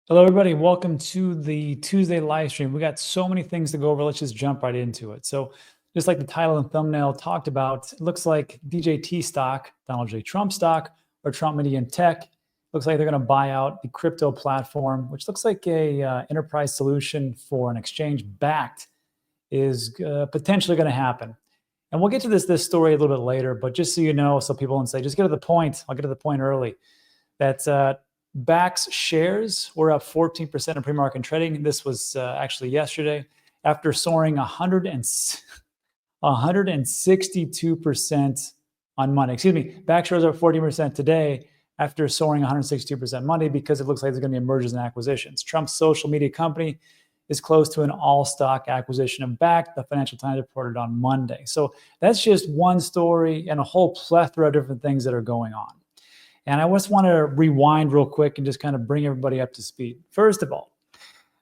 Hello, everybody. Welcome to the Tuesday live stream. We got so many things to go over. Let's just jump right into it. So just like the title and thumbnail talked about, it looks like DJT stock, Donald J. Trump stock, or Trump Pigeon Tech, looks like they're going to buy out the crypto platform, which looks like a enterprise solution for an exchange. Bakkt is potentially going to happen. And we'll get to this story a little bit later, but just so you know, so people won't say, just get to the point. I'll get to the point early. That's Bakkt's shares were up 14% in pre-market trading. This was actually yesterday after soaring 162% on Monday. Excuse me, Bakkt shares are up 14% today after soaring 162% Monday because it looks like there's going to be mergers and acquisitions. Trump's social media company is close to an all-stock acquisition of Bakkt, the Financial Times reported on Monday. So that's just one story and a whole plethora of different things that are going on. And I just want to rewind real quick and just kind of bring everybody up to speed. First of all,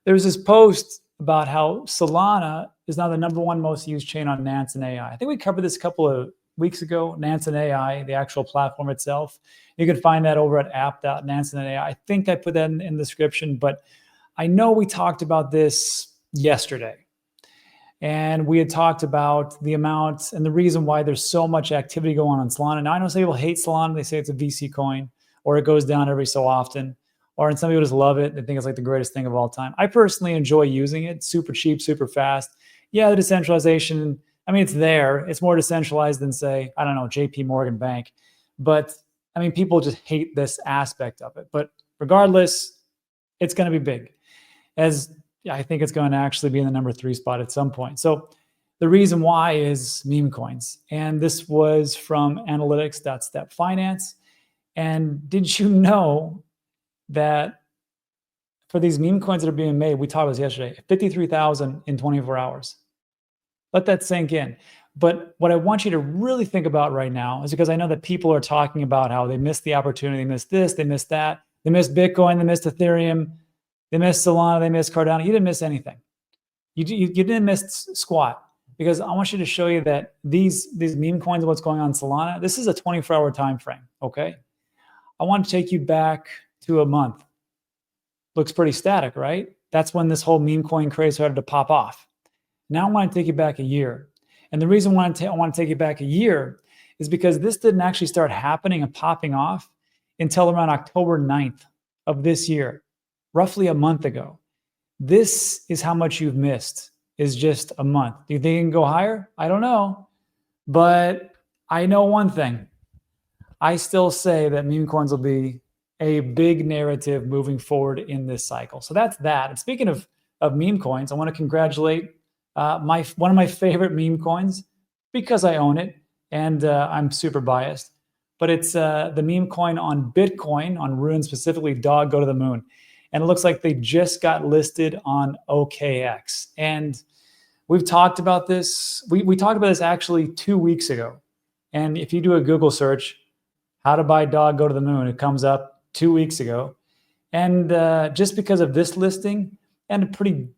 there's this post about how Solana is now the #1 most used chain on Nansen AI. I think we covered this a couple of weeks ago, Nansen AI, the actual platform itself. You can find that over at app.nansen.ai. I think I put that in the description, but I know we talked about this yesterday. And we had talked about the amount and the reason why there's so much activity going on Solana. Now, I know some people hate Solana. They say it's a VC coin, or it goes down every so often, or some people just love it. They think it's like the greatest thing of all time. I personally enjoy using it. Super cheap, super fast. Yeah, the decentralization, I mean, it's there. It's more decentralized than, say, I don't know, JP Morgan Bank. But, I mean, people just hate this aspect of it. But regardless, it's going to be big. I think it's going to actually be in the #3 spot at some point. So the reason why is meme coins. And this was from analytics.step finance. And did you know that for these meme coins that are being made, we talked about this yesterday, 53,000 in 24 hours. Let that sink in. But what I want you to really think about right now is because I know that people are talking about how they missed the opportunity, they missed this, they missed that, they missed Bitcoin, they missed Ethereum, they missed Solana, they missed Cardano. You didn't miss anything. You didn't miss squat, because I want you to show you that these meme coins, what's going on in Solana, this is a 24-hour time frame, okay? I want to take you back to a month. Looks pretty static, right? That's when this whole meme coin craze started to pop off. Now I want to take you back a year. And the reason why I want to take you back a year is because this didn't actually start happening and popping off until around October 9th of this year. Roughly a month ago. This is how much you've missed, is just a month. Do you think it can go higher? I don't know. But I know one thing. I still say that meme coins will be a big narrative moving forward in this cycle. So that's that. And speaking of meme coins, I want to congratulate one of my favorite meme coins, because I own it and I'm super biased. But it's the meme coin on Bitcoin, on Rune specifically, Dog Go to the Moon. And it looks like they just got listed on OKX. And we've talked about this. We talked about this actually 2 weeks ago. And if you do a Google search, how to buy Dog Go to the Moon, it comes up 2 weeks ago. And just because of this listing and a pretty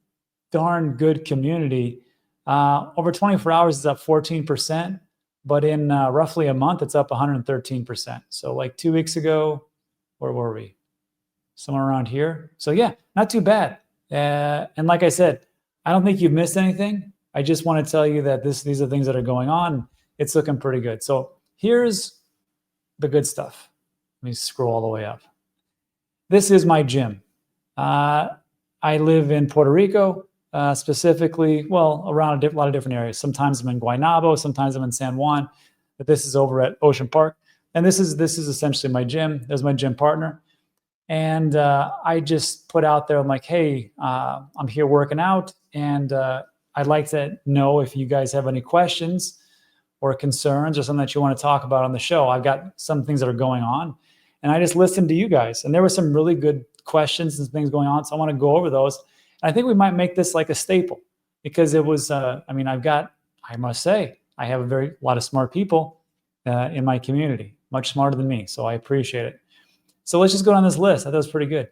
darn good community, over 24 hours it's up 14%. But in roughly a month, it's up 113%. So like 2 weeks ago, where were we? Somewhere around here. So yeah, not too bad. And like I said, I don't think you've missed anything. I just want to tell you that these are things that are going on. It's looking pretty good. So here's the good stuff. Let me scroll all the way up. This is my gym. I live in Puerto Rico, specifically, well, around a lot of different areas. Sometimes I'm in Guaynabo, sometimes I'm in San Juan, but this is over at Ocean Park. And this is essentially my gym. There's my gym partner. And I just put out there, I'm like, hey, I'm here working out, and I'd like to know if you guys have any questions or concerns or something that you want to talk about on the show. I've got some things that are going on, and I just listened to you guys. And there were some really good questions and things going on, so I want to go over those. And I think we might make this like a staple, because it was, I mean, I must say, I have a lot of smart people in my community, much smarter than me, so I appreciate it. So let's just go down this list. I thought it was pretty good.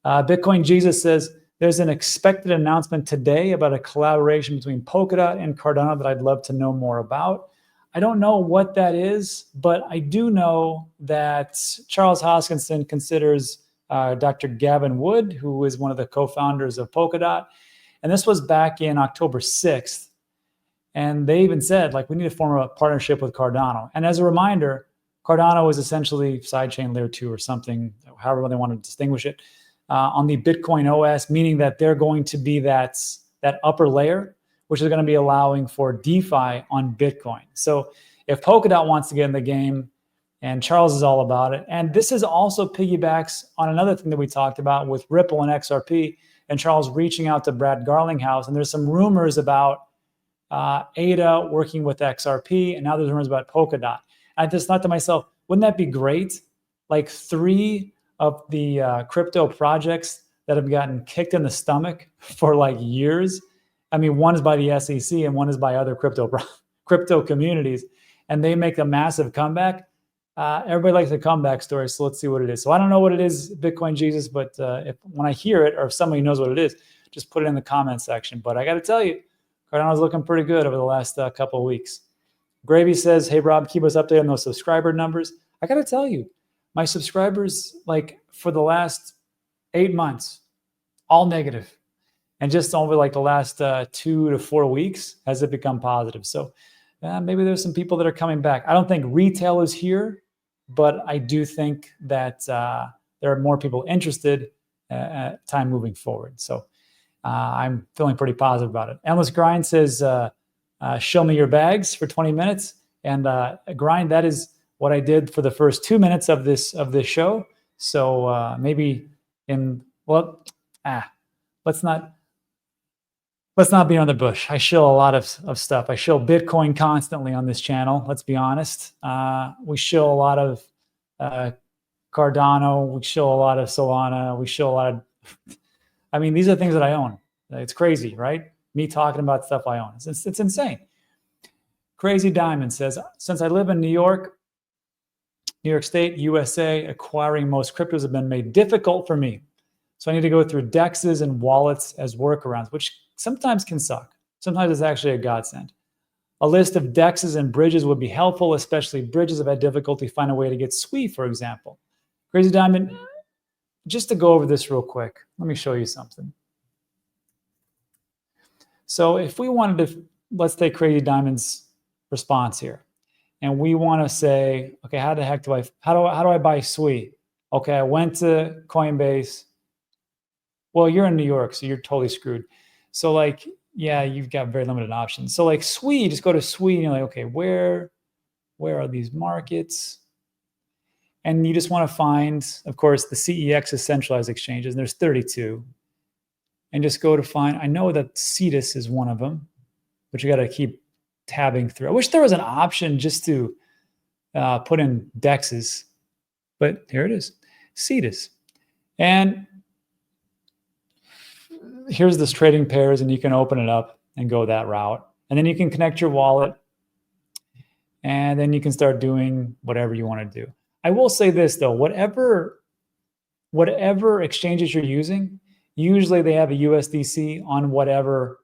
Bitcoin Jesus says, there's an expected announcement today about a collaboration between Polkadot and Cardano that I'd love to know more about. I don't know what that is, but I do know that Charles Hoskinson considers Dr. Gavin Wood, who is one of the co-founders of Polkadot. And this was back in October 6th. And they even said, like, we need to form a partnership with Cardano. And as a reminder, Cardano is essentially sidechain layer 2 or something, however they want to distinguish it, on the Bitcoin OS, meaning that they're going to be that upper layer, which is going to be allowing for DeFi on Bitcoin. So if Polkadot wants to get in the game, and Charles is all about it, and this is also piggybacks on another thing that we talked about with Ripple and XRP, and Charles reaching out to Brad Garlinghouse, and there's some rumors about ADA working with XRP, and now there's rumors about Polkadot. I just thought to myself, wouldn't that be great? Like 3 of the crypto projects that have gotten kicked in the stomach for like years. I mean, one is by the SEC and one is by other crypto communities, and they make a massive comeback. Everybody likes a comeback story, so let's see what it is. So I don't know what it is, Bitcoin Jesus, but when I hear it, or if somebody knows what it is, just put it in the comment section. But I got to tell you, Cardano's looking pretty good over the last couple of weeks. Gravy says, hey, Rob, keep us updated on those subscriber numbers. I got to tell you, my subscribers, like for the last 8 months, all negative. And just over like the last 2 to 4 weeks, has it become positive. So maybe there's some people that are coming back. I don't think retail is here, but I do think that there are more people interested time moving forward. So I'm feeling pretty positive about it. Endless Grind says, show me your bags for 20 minutes. And Grind, that is what I did for the first 2 minutes of this show. So maybe let's not be on the bush. I show a lot of stuff. I show Bitcoin constantly on this channel. Let's be honest. We show a lot of Cardano. We show a lot of Solana. We show a lot of, I mean, these are things that I own. It's crazy, right? Me talking about stuff I own. It's insane. Crazy Diamond says, since I live in New York State, USA, acquiring most cryptos have been made difficult for me. So I need to go through DEXs and wallets as workarounds, which sometimes can suck. Sometimes it's actually a godsend. A list of DEXs and bridges would be helpful, especially bridges have had difficulty finding a way to get SWI, for example. Crazy Diamond, just to go over this real quick, let me show you something. So if we wanted to, let's take Crazy Diamond's response here. And we want to say, okay, how do I buy SWI? Okay, I went to Coinbase. Well, you're in New York, so you're totally screwed. So like, yeah, you've got very limited options. So like SWI, just go to SWI and you're like, okay, where are these markets? And you just want to find, of course, the CEX is centralized exchanges, and there's 32. And just go to find, I know that CETUS is one of them, but you got to keep tabbing through. I wish there was an option just to put in DEXs, but here it is, CETUS. And here's this trading pairs, and you can open it up and go that route. And then you can connect your wallet, and then you can start doing whatever you want to do. I will say this though, whatever exchanges you're using, usually they have a USDC on whatever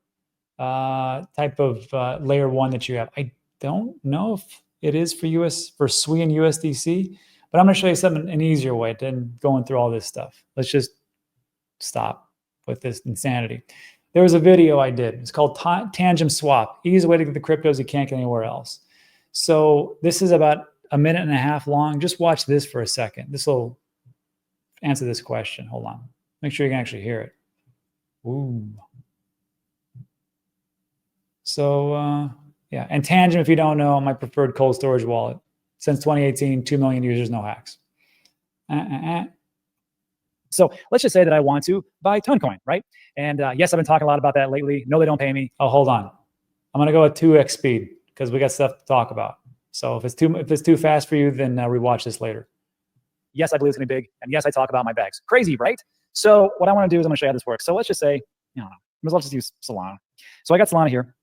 type of layer 1 that you have. I don't know if it is for SWI and USDC, but I'm going to show you something, an easier way than going through all this stuff. Let's just stop with this insanity. There was a video I did. It's called Tangem Swap. Easy way to get the cryptos you can't get anywhere else. So this is about 1.5 minutes long. Just watch this for a second. This will answer this question. Hold on. Make sure you can actually hear it. Ooh. So yeah, and Tangem, if you don't know, my preferred cold storage wallet. Since 2018, 2 million users, no hacks. So let's just say that I want to buy Toncoin, right? And yes, I've been talking a lot about that lately. No, they don't pay me. Oh, hold on. I'm going to go at 2x speed because we got stuff to talk about. So if it's too fast for you, then rewatch this later. Yes, I believe it's going to be big. And yes, I talk about my bags. Crazy, right? So what I want to do is I'm going to show you how this works. So let's just say, I don't know, let's just use Solana. So I got Solana here.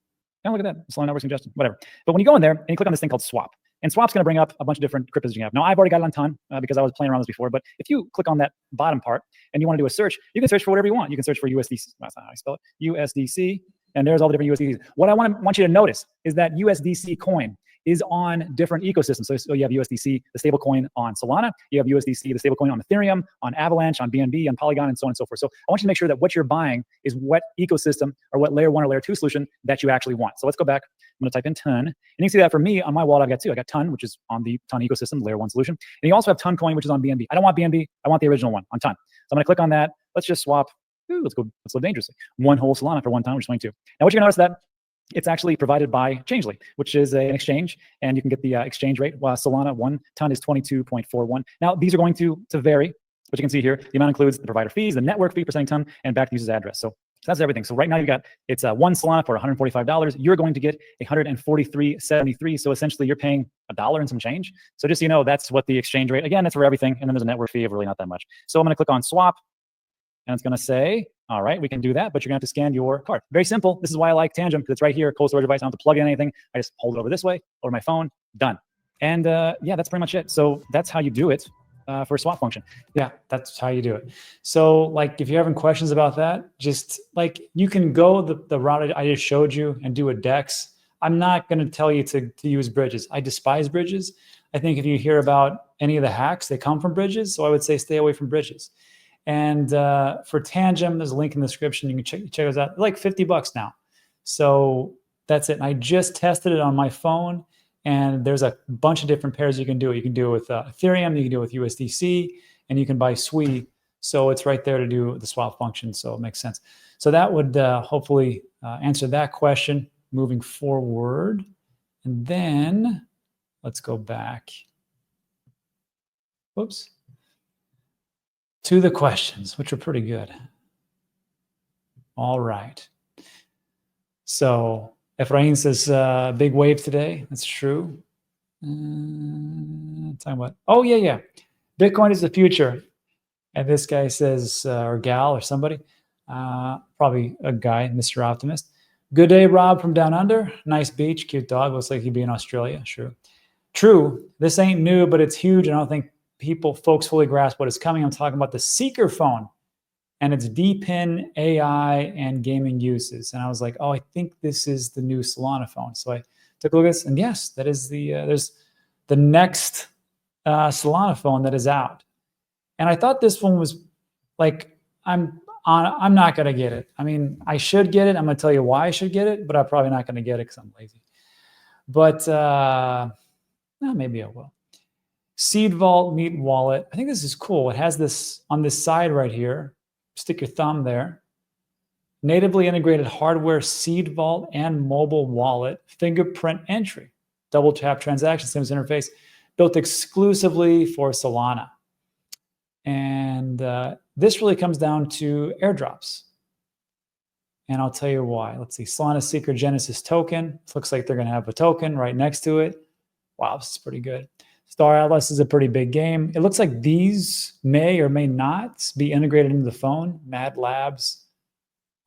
Oh, look at that. Solana network suggestion, whatever. But when you go in there and you click on this thing called swap, and swap's going to bring up a bunch of different cryptos you have. Now, I've already got it on ton because I was playing around with this before. But if you click on that bottom part and you want to do a search, you can search for whatever you want. You can search for USDC. That's not how I spell it. USDC. And there's all the different USDCs. What I want you to notice is that USDC coin is on different ecosystems. So you have USDC, the stablecoin on Solana. You have USDC, the stablecoin on Ethereum, on Avalanche, on BNB, on Polygon, and so on and so forth. So I want you to make sure that what you're buying is what ecosystem or what layer 1 or layer 2 solution that you actually want. So let's go back. I'm going to type in TON. And you can see that for me on my wallet, I've got two. I got TON, which is on the TON ecosystem, layer 1 solution. And you also have TON coin, which is on BNB. I don't want BNB. I want the original one on TON. So I'm going to click on that. Let's just swap. Ooh, let's live dangerously. One whole Solana for one TON, which is 22. Now, what you're going to notice that it's actually provided by Changely, which is an exchange, and you can get the exchange rate. Solana 1 TON is 22.41. Now, these are going to vary, but you can see here, the amount includes the provider fees, the network fee for sending TON, and Bakkt user's address. So that's everything. So right now it's one Solana for $145. You're going to get $143.73. So essentially you're paying $1 and some change. So just so you know, that's what the exchange rate, again, that's for everything. And then there's a network fee of really not that much. So I'm going to click on swap, and it's going to say, all right, we can do that, but you're going to have to scan your card. Very simple. This is why I like TANGEM, because it's right here, cold storage device. I don't have to plug in anything. I just hold it over this way, over my phone, done. And yeah, that's pretty much it. So that's how you do it. For a swap function. Yeah, that's how you do it. So like, if you're having questions about that, just like, you can go the route I just showed you and do a DEX. I'm not going to tell you to use bridges. I despise bridges. I think if you hear about any of the hacks, they come from bridges. So I would say stay away from bridges. And for TANGEM, there's a link in the description. You can check those out. They're like $50 now. So that's it. And I just tested it on my phone. And there's a bunch of different pairs you can do it. You can do it with Ethereum, you can do it with USDC, and you can buy SWI. So it's right there to do the swap function. So it makes sense. So that would hopefully answer that question moving forward. And then let's go back. Whoops. To the questions, which are pretty good. All right. So Efrain says, big wave today. That's true. Talking about, oh, yeah. Bitcoin is the future. And this guy says, or gal or somebody, probably a guy, Mr. Optimist. Good day, Rob from down under. Nice beach, cute dog. Looks like he'd be in Australia. Sure. True. This ain't new, but it's huge. I don't think folks fully grasp what is coming. I'm talking about the Seeker phone and its DPIN, AI, and gaming uses. And I was like, oh, I think this is the new Solana phone. So I took a look at this, and yes, that is there's the next Solana phone that is out. And I thought this one was like, I'm not gonna get it. I mean, I should get it. I'm gonna tell you why I should get it, but I'm probably not gonna get it because I'm lazy. But maybe I will. Seed Vault Meet Wallet. I think this is cool. It has this on this side right here. Stick your thumb there. Natively integrated hardware Seed Vault and mobile wallet fingerprint entry. Double tap transaction sims interface built exclusively for Solana. And this really comes down to airdrops. And I'll tell you why. Let's see. Solana Seeker Genesis token. Looks like they're going to have a token right next to it. Wow, this is pretty good. Star Atlas is a pretty big game. It looks like these may or may not be integrated into the phone. Mad Labs,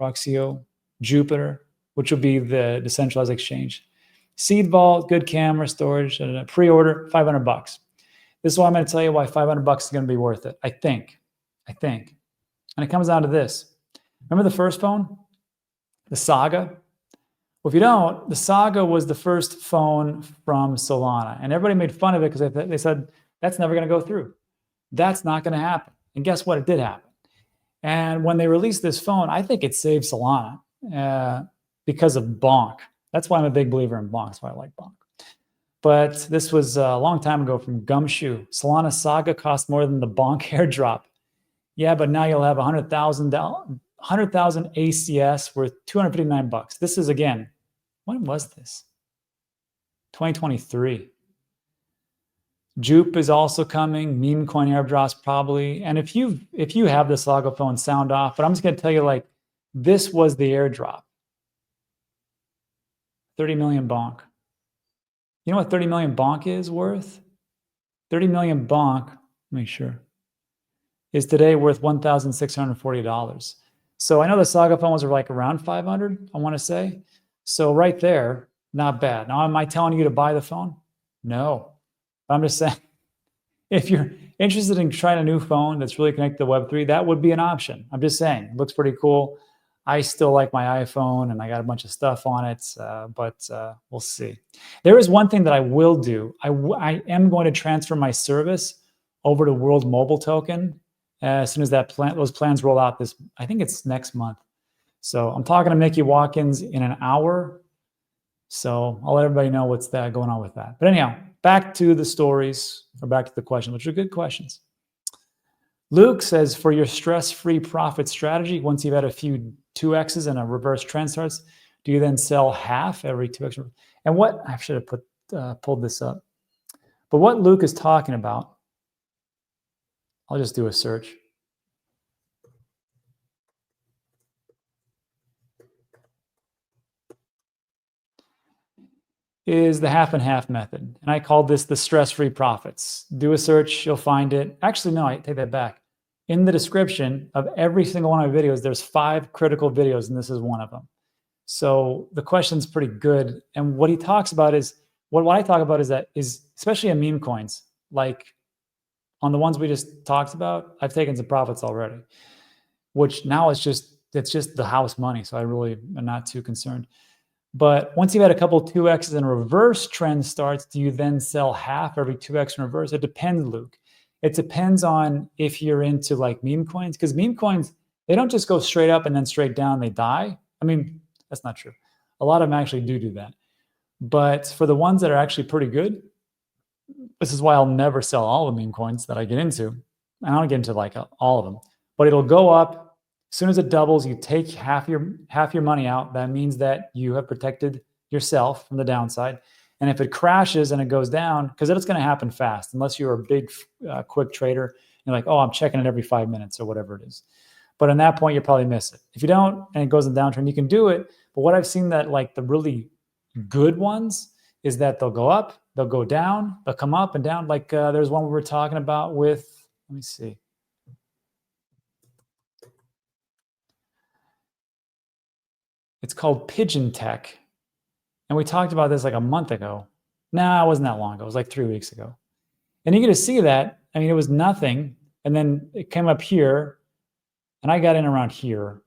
Roxio, Jupiter, which will be the decentralized exchange. Seed Vault, good camera storage, pre-order, $500. This is why I'm going to tell you why $500 is going to be worth it. I think. And it comes down to this. Remember the first phone? The Saga? Well, if you don't, the Saga was the first phone from Solana. And everybody made fun of it because they said, that's never going to go through. That's not going to happen. And guess what? It did happen. And when they released this phone, I think it saved Solana because of Bonk. That's why I'm a big believer in Bonk. That's why I like Bonk. But this was a long time ago from Gumshoe. Solana Saga cost more than the Bonk airdrop. Yeah, but now you'll have 100,000 ACS worth $259. This is, again, when was this? 2023. Jupe is also coming. Meme coin airdrops probably. And if you have the Saga phone, sound off. But I'm just going to tell you, like, this was the airdrop. 30 million bonk. You know what 30 million bonk is worth? 30 million bonk, make sure, is today worth $1,640. So I know the Saga phone was like around 500, I want to say. So right there, not bad. Now, am I telling you to buy the phone? No. I'm just saying, if you're interested in trying a new phone that's really connected to Web3, that would be an option. I'm just saying, it looks pretty cool. I still like my iPhone and I got a bunch of stuff on it, but we'll see. There is one thing that I will do. I am going to transfer my service over to World Mobile Token as soon as those plans roll out I think it's next month. So I'm talking to Mickey Watkins in an hour. So I'll let everybody know what's going on with that. But anyhow, back to the stories, or back to the questions, which are good questions. Luke says, for your stress-free profit strategy, once you've had a few 2Xs and a reverse trend starts, do you then sell half every 2X? And what, I should have pulled this up. But what Luke is talking about, I'll just do a search. Is the half and half method. And I called this the stress-free profits. Do a search, you'll find it. Actually, no, I take that back. In the description of every single one of my videos, there's 5 critical videos, and this is one of them. So the question's pretty good. And what he talks about is, what I talk about is especially in meme coins, like on the ones we just talked about, I've taken some profits already, which now it's just the house money. So I really am not too concerned. But once you've had a couple 2Xs and a reverse trend starts, do you then sell half every 2X in reverse? It depends, Luke. It depends on if you're into like meme coins, because meme coins, they don't just go straight up and then straight down, they die. I mean, that's not true. A lot of them actually do that. But for the ones that are actually pretty good, this is why I'll never sell all the meme coins that I get into. I don't get into like all of them, but it'll go up. As soon as it doubles, you take half your money out. That means that you have protected yourself from the downside. And if it crashes and it goes down, because it's going to happen fast, unless you're a big, quick trader, you're like, oh, I'm checking it every 5 minutes or whatever it is. But at that point, you'll probably miss it. If you don't, and it goes in downtrend, you can do it. But what I've seen that like the really good ones is that they'll go up, they'll go down, they'll come up and down. Like there's one we were talking about with, let me see. It's called Pigeon Tech. And we talked about this like a month ago. No, it wasn't that long ago. It was like 3 weeks ago. And you get to see that. I mean, it was nothing. And then it came up here. And I got in around here.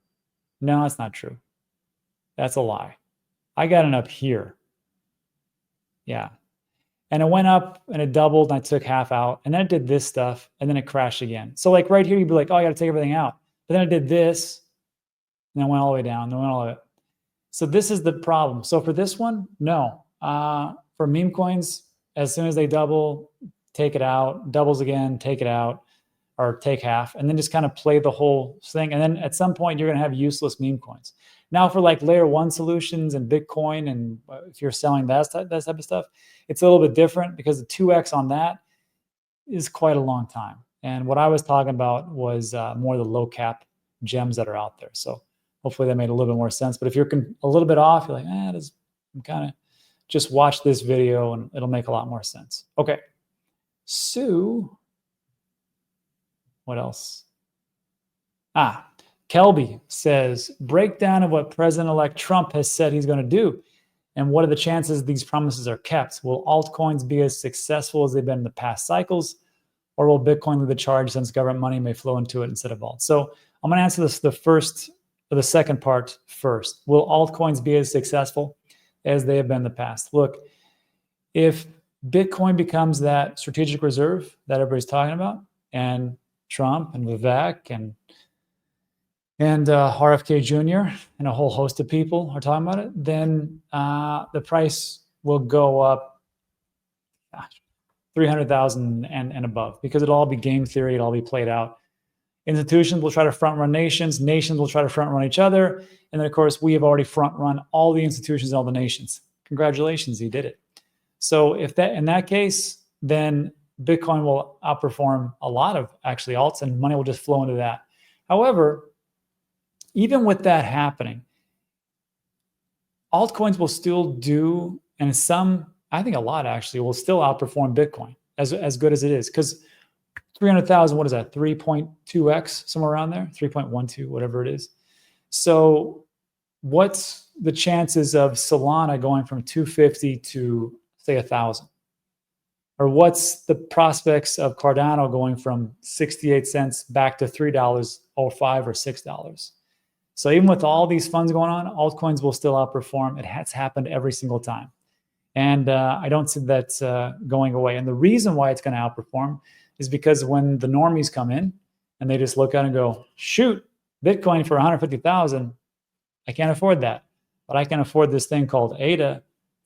No, that's not true. That's a lie. I got in up here. Yeah. And it went up and it doubled and I took half out. And then it did this stuff. And then it crashed again. So like right here, you'd be like, oh, I got to take everything out. But then it did this. And then went all the way down. Then went all the way up. So this is the problem. So for this one, no. For meme coins, as soon as they double, take it out. Doubles again, take it out, or take half, and then just kind of play the whole thing. And then at some point, you're going to have useless meme coins. Now for like layer 1 solutions and Bitcoin, and if you're selling that type of stuff, it's a little bit different because the 2X on that is quite a long time. And what I was talking about was more the low cap gems that are out there. So hopefully that made a little bit more sense. But if you're a little bit off, you're like, I'm kind of, just watch this video and it'll make a lot more sense. Okay. So what else? Kelby says, breakdown of what President-elect Trump has said he's going to do. And what are the chances these promises are kept? Will altcoins be as successful as they've been in the past cycles? Or will Bitcoin lead the charge since government money may flow into it instead of alt? So I'm going to answer this the second part first. Will altcoins be as successful as they have been in the past? Look, if Bitcoin becomes that strategic reserve that everybody's talking about, and Trump and Vivek and RFK Jr. and a whole host of people are talking about it, then the price will go up 300,000 and above, because it'll all be game theory. It'll all be played out. Institutions will try to front run nations. Nations will try to front run each other. And then, of course, we have already front run all the institutions and all the nations. Congratulations, you did it. So if that, in that case, then Bitcoin will outperform a lot of actually alts, and money will just flow into that. However, even with that happening, altcoins will still do, and some, I think a lot actually, will still outperform Bitcoin as good as it is. Because 300,000, what is that? 3.2x, somewhere around there, 3.12, whatever it is. So what's the chances of Solana going from 250 to say 1,000? Or what's the prospects of Cardano going from 68 cents back to $3.05 or $6? So even with all these funds going on, altcoins will still outperform. It has happened every single time. And I don't see that going away. And the reason why it's going to outperform is because when the normies come in and they just look at it and go, shoot, Bitcoin for 150,000, I can't afford that. But I can afford this thing called ADA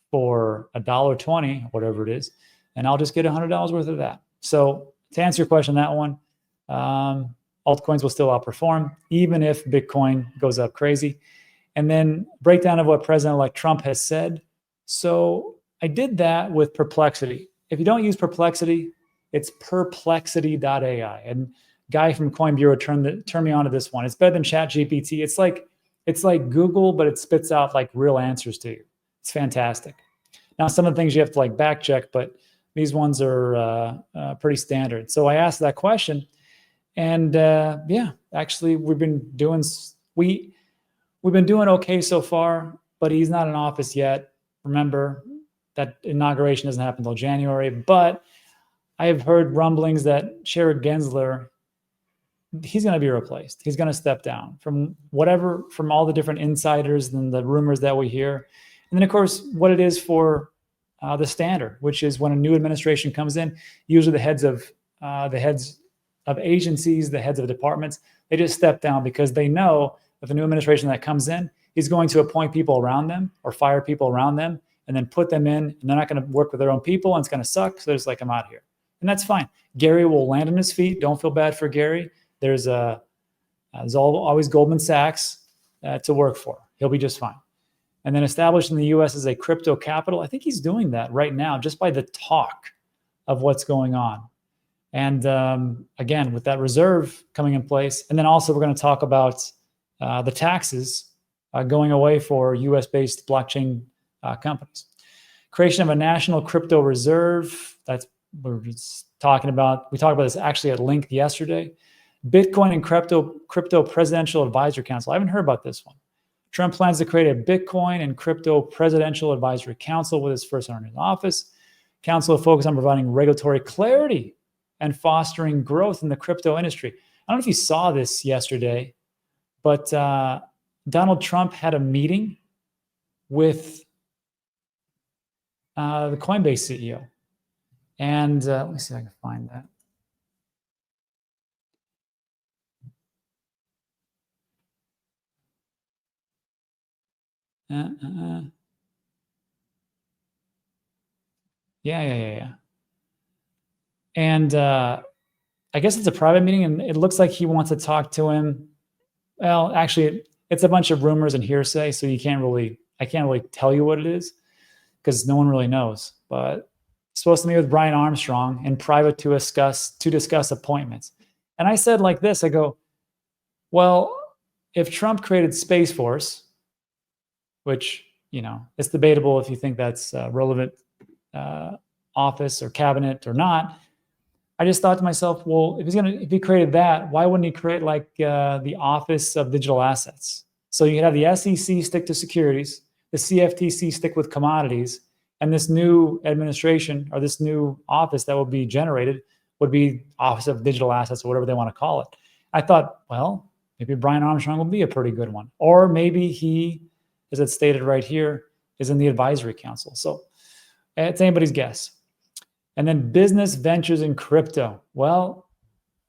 for $1.20, whatever it is, and I'll just get $100 worth of that. So to answer your question, that one, altcoins will still outperform, even if Bitcoin goes up crazy. And then breakdown of what President-elect Trump has said. So I did that with Perplexity. If you don't use Perplexity, it's perplexity.ai. And guy from Coin Bureau turned me on to this one. It's better than ChatGPT. It's like Google, but it spits out like real answers to you. It's fantastic. Now, some of the things you have to like back check, but these ones are pretty standard. So I asked that question, and yeah, actually we've been doing okay so far, but he's not in office yet. Remember, that inauguration doesn't happen until January, but I have heard rumblings that Sherrod Gensler, he's going to be replaced. He's going to step down from all the different insiders and the rumors that we hear. And then, of course, what it is for the standard, which is when a new administration comes in, usually the heads of agencies, the heads of departments, they just step down because they know that the new administration that comes in is going to appoint people around them or fire people around them and then put them in, and they're not going to work with their own people, and it's going to suck. So they're just like, I'm out here. And that's fine. Gary will land on his feet. Don't feel bad for Gary. There's always Goldman Sachs to work for. He'll be just fine. And then establishing the U.S. as a crypto capital, I think he's doing that right now just by the talk of what's going on. And again, with that reserve coming in place, and then also we're going to talk about the taxes going away for U.S.-based blockchain companies. Creation of a national crypto reserve. We're just talking about. We talked about this actually at length yesterday. Bitcoin and crypto presidential advisory council. I haven't heard about this one. Trump plans to create a Bitcoin and crypto presidential advisory council with his first honor in office. Council will focus on providing regulatory clarity and fostering growth in the crypto industry. I don't know if you saw this yesterday, but Donald Trump had a meeting with the Coinbase CEO. And let me see if I can find that. Yeah. And I guess it's a private meeting, and it looks like he wants to talk to him. Well, actually, it's a bunch of rumors and hearsay, so I can't really tell you what it is because no one really knows. But it's supposed to meet with Brian Armstrong in private to discuss appointments. And I said like this, I go, well, if Trump created Space Force, which, it's debatable if you think that's relevant office or cabinet or not. I just thought to myself, well, if he created that, why wouldn't he create like the Office of Digital Assets? So you could have the SEC stick to securities, the CFTC stick with commodities, and this new administration or this new office that will be generated would be Office of Digital Assets or whatever they want to call it. I thought, well, maybe Brian Armstrong will be a pretty good one. Or maybe he, as it's stated right here, is in the advisory council. So it's anybody's guess. And then business ventures in crypto. Well,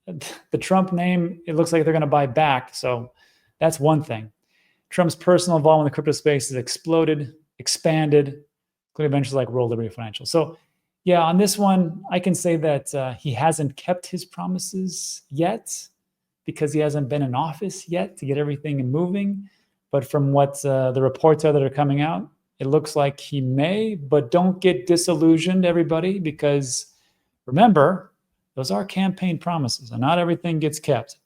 the Trump name, it looks like they're going to buy Bakkt. So that's one thing. Trump's personal involvement in the crypto space has expanded, including ventures like World Liberty Financial. So yeah, on this one, I can say that he hasn't kept his promises yet because he hasn't been in office yet to get everything moving. But from what the reports are that are coming out, it looks like he may, but don't get disillusioned, everybody, because remember, those are campaign promises and not everything gets kept.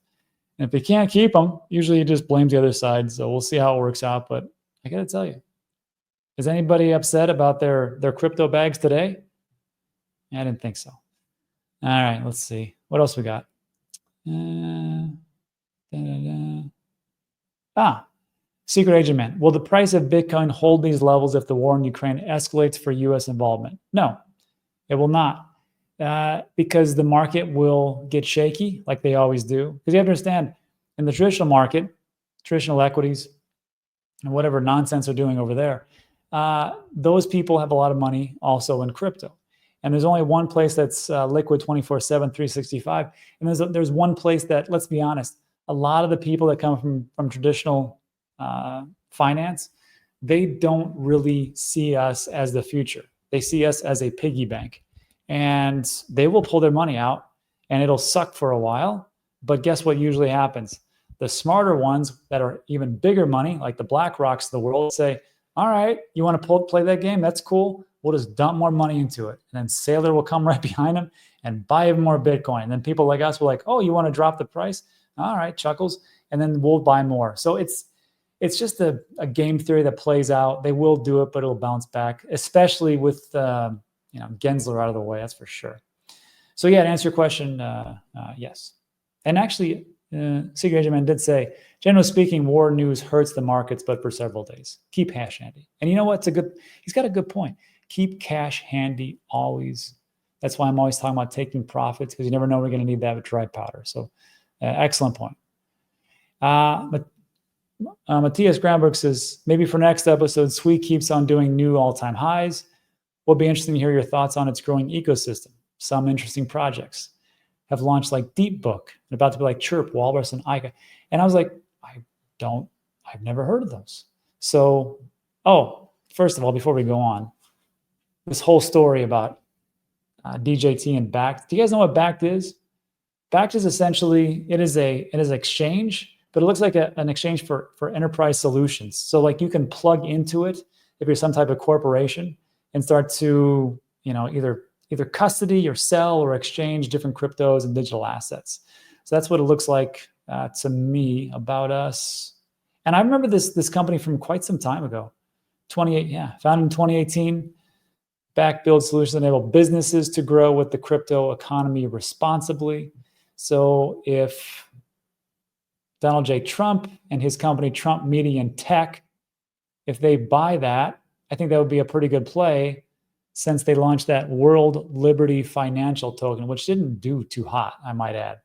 And if they can't keep them, usually he just blames the other side. So we'll see how it works out. But I got to tell you, is anybody upset about their crypto bags today? I didn't think so. All right, let's see. What else we got? Secret agent man. Will the price of Bitcoin hold these levels if the war in Ukraine escalates for U.S. involvement? No, it will not. Because the market will get shaky like they always do. Because you have to understand, in the traditional market, traditional equities, and whatever nonsense they're doing over there, those people have a lot of money also in crypto. And there's only one place that's liquid 24/7, 365. And there's one place that, let's be honest, a lot of the people that come from traditional finance, they don't really see us as the future. They see us as a piggy bank. And they will pull their money out and it'll suck for a while. But guess what usually happens? The smarter ones that are even bigger money, like the BlackRocks of the world, say, all right, you want to play that game? That's cool. We'll just dump more money into it. And then Saylor will come right behind them and buy even more Bitcoin. And then people like us will like, oh, you want to drop the price? All right, chuckles. And then we'll buy more. So it's just a game theory that plays out. They will do it, but it'll bounce back, especially with Gensler out of the way, that's for sure. So yeah, to answer your question, yes. And actually, Secret Agent Man did say, generally speaking, war news hurts the markets, but for several days. Keep cash handy. And you know what? He's got a good point. Keep cash handy always. That's why I'm always talking about taking profits, because you never know when you're going to need that with dry powder. So excellent point. Matthias Granberg says, maybe for next episode, Sui keeps on doing new all-time highs. Will be interesting to hear your thoughts on its growing ecosystem. Some interesting projects have launched like DeepBook, and about to be like Chirp, Walrus, and Ica. And I was like, I've never heard of those. So, first of all, before we go on, this whole story about DJT and Bakkt. Do you guys know what Bakkt is? Bakkt is essentially, it is an exchange, but it looks like an exchange for enterprise solutions. So like you can plug into it if you're some type of corporation and start to, either custody or sell or exchange different cryptos and digital assets. So that's what it looks like to me about us. And I remember this company from quite some time ago, founded in 2018. Bakkt builds solutions that enable businesses to grow with the crypto economy responsibly. So if Donald J. Trump and his company, Trump Media and Tech, if they buy that, I think that would be a pretty good play, since they launched that World Liberty Financial token, which didn't do too hot, I might add.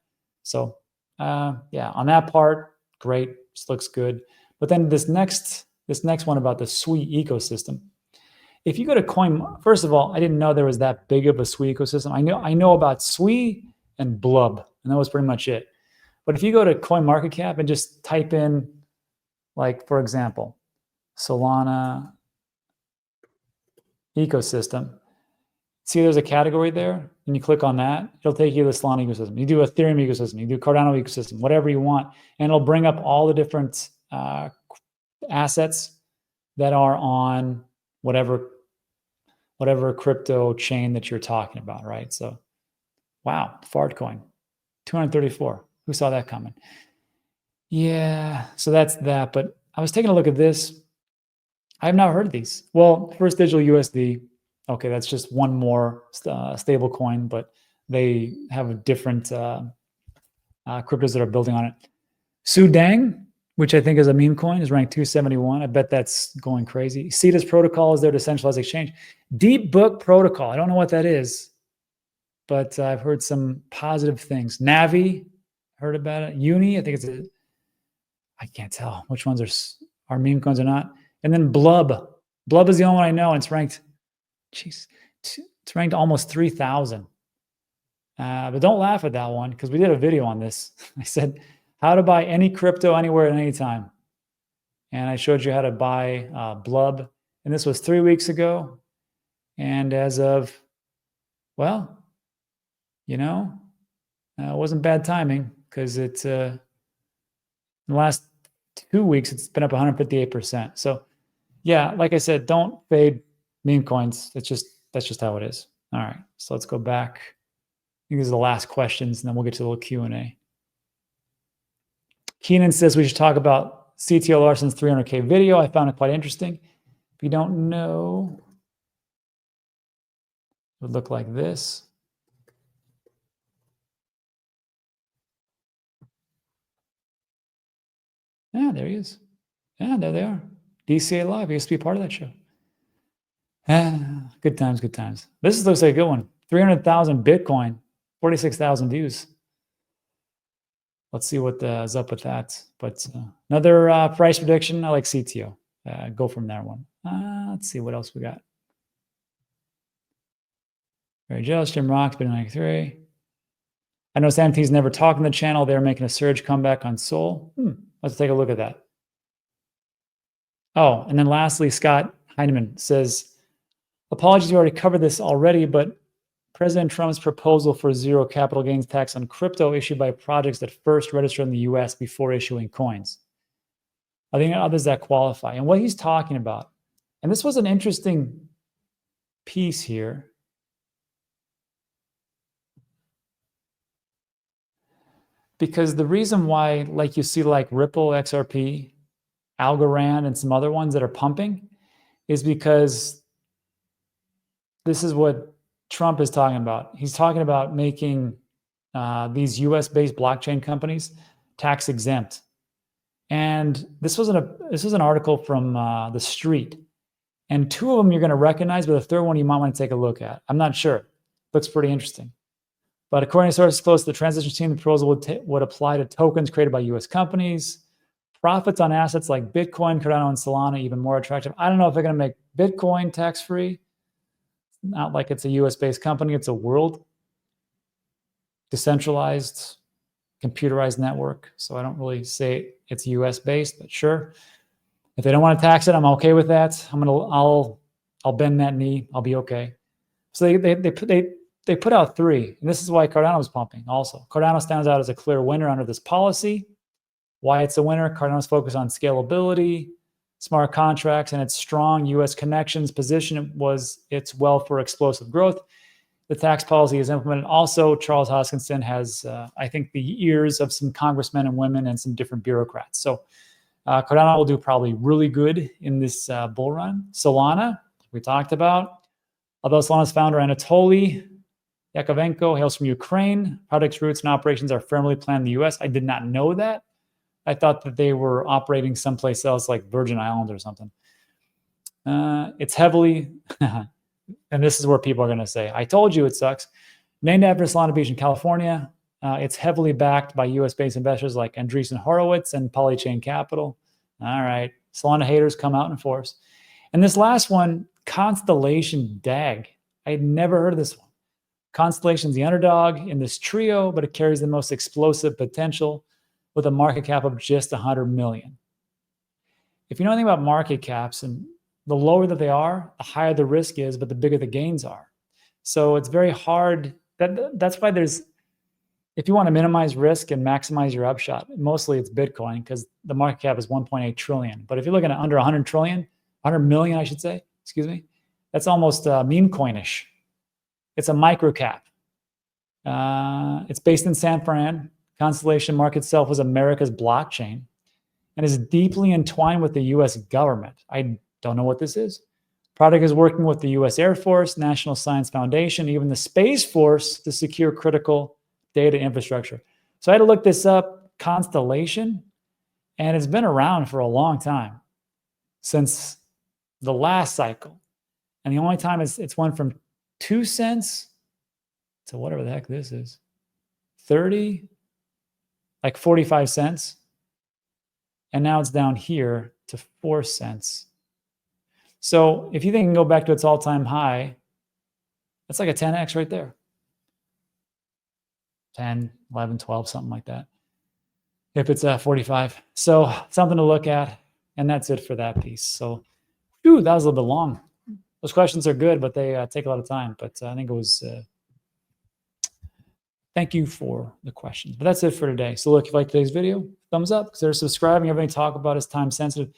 So on that part, great, this looks good. But then this next one about the Sui ecosystem. If you go to first of all, I didn't know there was that big of a Sui ecosystem. I know about Sui and Blub, and that was pretty much it. But if you go to CoinMarketCap and just type in, like, for example, Solana ecosystem, see there's a category there, and you click on that, it'll take you to the Solana ecosystem. You do Ethereum ecosystem, you do Cardano ecosystem, whatever you want, and it'll bring up all the different assets that are on whatever crypto chain that you're talking about, right? So, wow, Fartcoin, 234. Who saw that coming? Yeah, so that's that. But I was taking a look at this. I have not heard of these. Well, First Digital USD. Okay, that's just one more stable coin, but they have different cryptos that are building on it. Sudang, which I think is a meme coin, is ranked 271. I bet that's going crazy. Cetus Protocol is their decentralized exchange. DeepBook Protocol, I don't know what that is, but I've heard some positive things. Navi, heard about it. Uni, I think I can't tell which ones are meme coins or not. And then Blub. Blub is the only one I know, and it's ranked, it's ranked almost 3,000. But don't laugh at that one, because we did a video on this. I said, how to buy any crypto anywhere at any time. And I showed you how to buy Blub. And this was 3 weeks ago. And as of, it wasn't bad timing, because it's in the last 2 weeks, it's been up 158%. So yeah, like I said, don't fade meme coins. That's just how it is. All right, so let's go back. I think these are the last questions, and then we'll get to a little Q&A. Keenan says we should talk about CTO Larsson's 300K video. I found it quite interesting. If you don't know, it would look like this. Yeah, there he is. Yeah, there they are. DCA Live. He used to be part of that show. Good times, good times. This looks like a good one. 300,000 Bitcoin, 46,000 views. let's see what is up with that. But another price prediction. I like CTO. Go from there one. Let's see what else we got. Very jealous. Jim Rock's been 93. I know Sanity's never talked on the channel. They're making a surge comeback on Sol. Let's take a look at that. Oh, and then lastly, Scott Heineman says, apologies, we already covered this already, but President Trump's proposal for zero capital gains tax on crypto issued by projects that first register in the US before issuing coins. I think others that qualify. And what he's talking about, and this was an interesting piece here. Because the reason why, like you see like Ripple, XRP, Algorand, and some other ones that are pumping is because this is what Trump is talking about. He's talking about making these US-based blockchain companies tax exempt. And this was an article from The Street. And two of them you're going to recognize, but the third one you might want to take a look at. I'm not sure. Looks pretty interesting. But according to sources close to the transition team, the proposal would apply to tokens created by US companies. Profits on assets like Bitcoin, Cardano, and Solana even more attractive. I don't know if they're going to make Bitcoin tax-free. Not like it's a US-based company. It's a world decentralized, computerized network. So I don't really say it's US-based, but sure. If they don't want to tax it, I'm okay with that. I'll bend that knee. I'll be okay. So they put out three, and this is why Cardano is pumping also. Cardano stands out as a clear winner under this policy. Why it's a winner, Cardano's focus on scalability, smart contracts, and its strong U.S. connections position was its well for explosive growth. The tax policy is implemented. Also, Charles Hoskinson has, I think, the ears of some congressmen and women and some different bureaucrats. So Cardano will do probably really good in this bull run. Solana, we talked about. Although Solana's founder, Anatoly Yakovenko, hails from Ukraine, project's roots and operations are firmly planned in the U.S. I did not know that. I thought that they were operating someplace else like Virgin Islands or something. It's heavily, and this is where people are going to say, I told you it sucks. Named after Solana Beach in California, it's heavily backed by US-based investors like Andreessen Horowitz and Polychain Capital. All right, Solana haters come out in force. And this last one, Constellation DAG. I had never heard of this one. Constellation's the underdog in this trio, but it carries the most explosive potential with a market cap of just 100 million. If you know anything about market caps, and the lower that they are, the higher the risk is, but the bigger the gains are. So it's very hard. That's why if you want to minimize risk and maximize your upshot, mostly it's Bitcoin because the market cap is 1.8 trillion. But if you're looking at under 100 trillion, 100 million, I should say, excuse me, that's almost meme coinish. It's a micro cap. It's based in San Fran. Constellation market itself was America's blockchain and is deeply entwined with the U.S. government. I don't know what this is. Project is working with the U.S. Air Force, National Science Foundation, even the Space Force to secure critical data infrastructure. So I had to look this up, Constellation, and it's been around for a long time, since the last cycle. And the only time it's went from 2 cents to whatever the heck this is, 30, like 45 cents. And now it's down here to 4 cents. So if you think it can go back to its all-time high, that's like a 10x right there. 10, 11, 12, something like that. If it's 45. So something to look at. And that's it for that piece. So, that was a little bit long. Those questions are good, but they take a lot of time. But I think it was, thank you for the questions. But that's it for today. So look, if you like today's video, thumbs up. Consider subscribing. Everything I talk about is time sensitive.